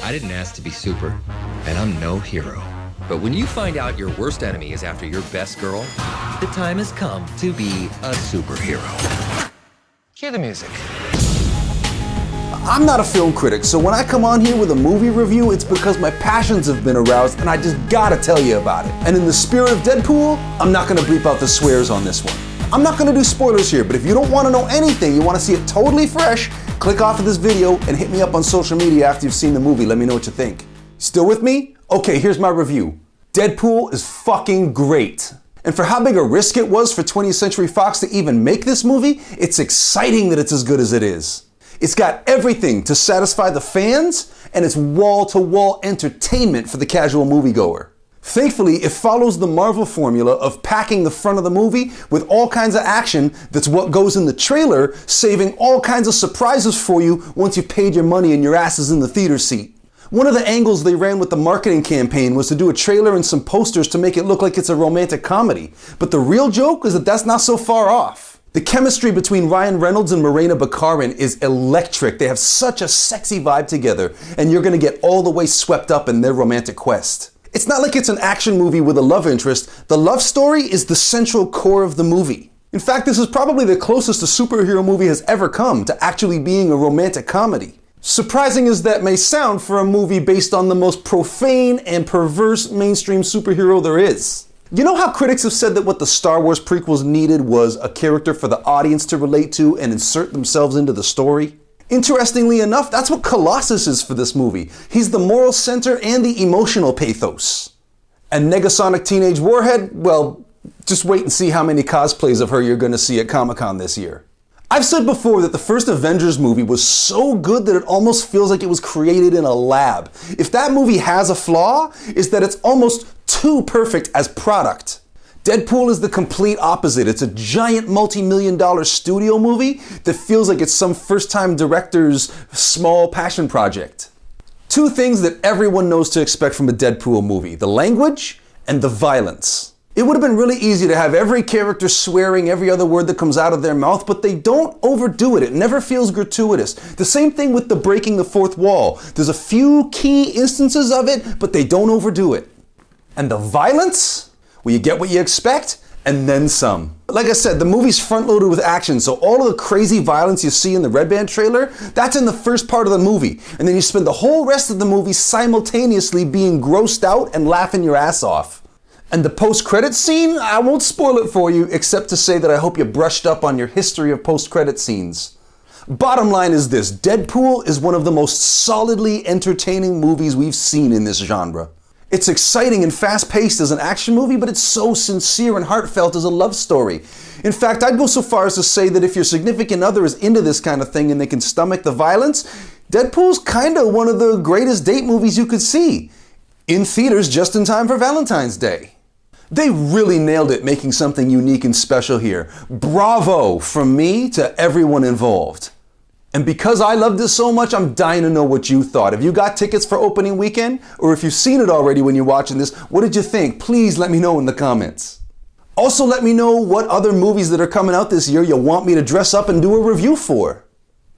I didn't ask to be super, and I'm no hero. But when you find out your worst enemy is after your best girl, the time has come to be a superhero. Cue the music. I'm not a film critic, so when I come on here with a movie review, it's because my passions have been aroused and I just gotta tell you about it. And in the spirit of Deadpool, I'm not gonna bleep out the swears on this one. I'm not gonna do spoilers here, but if you don't wanna know anything, you wanna see it totally fresh, click off of this video and hit me up on social media after you've seen the movie. Let me know what you think. Still with me? Okay, here's my review. Deadpool is fucking great. And for how big a risk it was for 20th Century Fox to even make this movie, it's exciting that it's as good as it is. It's got everything to satisfy the fans, and it's wall-to-wall entertainment for the casual moviegoer. Thankfully, it follows the Marvel formula of packing the front of the movie with all kinds of action that's what goes in the trailer, saving all kinds of surprises for you once you've paid your money and your ass is in the theater seat. One of the angles they ran with the marketing campaign was to do a trailer and some posters to make it look like it's a romantic comedy. But the real joke is that that's not so far off. The chemistry between Ryan Reynolds and Morena Baccarin is electric. They have such a sexy vibe together, and you're gonna get all the way swept up in their romantic quest. It's not like it's an action movie with a love interest. The love story is the central core of the movie. In fact, this is probably the closest a superhero movie has ever come to actually being a romantic comedy. Surprising as that may sound for a movie based on the most profane and perverse mainstream superhero there is. You know how critics have said that what the Star Wars prequels needed was a character for the audience to relate to and insert themselves into the story? Interestingly enough, that's what Colossus is for this movie. He's the moral center and the emotional pathos. And Negasonic Teenage Warhead, well, just wait and see how many cosplays of her you're gonna see at Comic-Con this year. I've said before that the first Avengers movie was so good that it almost feels like it was created in a lab. If that movie has a flaw, it's that it's almost too perfect as product. Deadpool is the complete opposite. It's a giant multi-million-dollar studio movie that feels like it's some first-time director's small passion project. Two things that everyone knows to expect from a Deadpool movie: the language and the violence. It would have been really easy to have every character swearing every other word that comes out of their mouth, but they don't overdo it. It never feels gratuitous. The same thing with the breaking the fourth wall. There's a few key instances of it, but they don't overdo it. And the violence? Well, you get what you expect, and then some. Like I said, the movie's front-loaded with action, so all of the crazy violence you see in the Red Band trailer, that's in the first part of the movie. And then you spend the whole rest of the movie simultaneously being grossed out and laughing your ass off. And the post-credit scene, I won't spoil it for you, except to say that I hope you brushed up on your history of post-credit scenes. Bottom line is this: Deadpool is one of the most solidly entertaining movies we've seen in this genre. It's exciting and fast-paced as an action movie, but it's so sincere and heartfelt as a love story. In fact, I'd go so far as to say that if your significant other is into this kind of thing and they can stomach the violence, Deadpool's kinda one of the greatest date movies you could see. In theaters just in time for Valentine's Day. They really nailed it, making something unique and special here. Bravo from me to everyone involved. And because I love this so much, I'm dying to know what you thought. Have you got tickets for opening weekend? Or if you've seen it already when you're watching this, what did you think? Please let me know in the comments. Also, let me know what other movies that are coming out this year you want me to dress up and do a review for.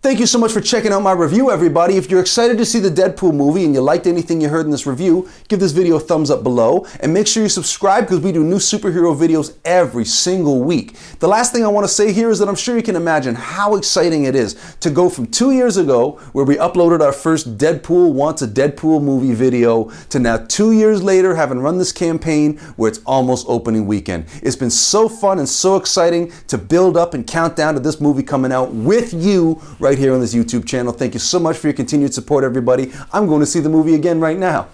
Thank you so much for checking out my review, everybody. If you're excited to see the Deadpool movie and you liked anything you heard in this review, give this video a thumbs up below and make sure you subscribe because we do new superhero videos every single week. The last thing I want to say here is that I'm sure you can imagine how exciting it is to go from 2 years ago, where we uploaded our first Deadpool Wants a Deadpool movie video, to now 2 years later having run this campaign where it's almost opening weekend. It's been so fun and so exciting to build up and count down to this movie coming out with you right here on this YouTube channel. Thank you so much for your continued support, everybody. I'm going to see the movie again right now.